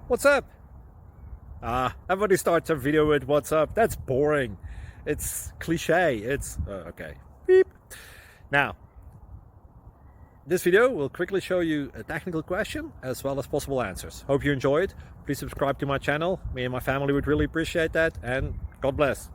What's up? Everybody starts a video with what's up. That's boring. It's cliche. It's okay. Beep. Now, this video will quickly show you a technical question as well as possible answers. Hope you enjoy it. Please subscribe to my channel. Me and my family would really appreciate that, and God bless.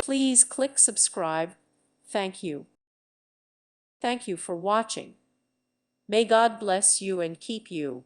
Please click subscribe. Thank you. Thank you for watching. May God bless you and keep you.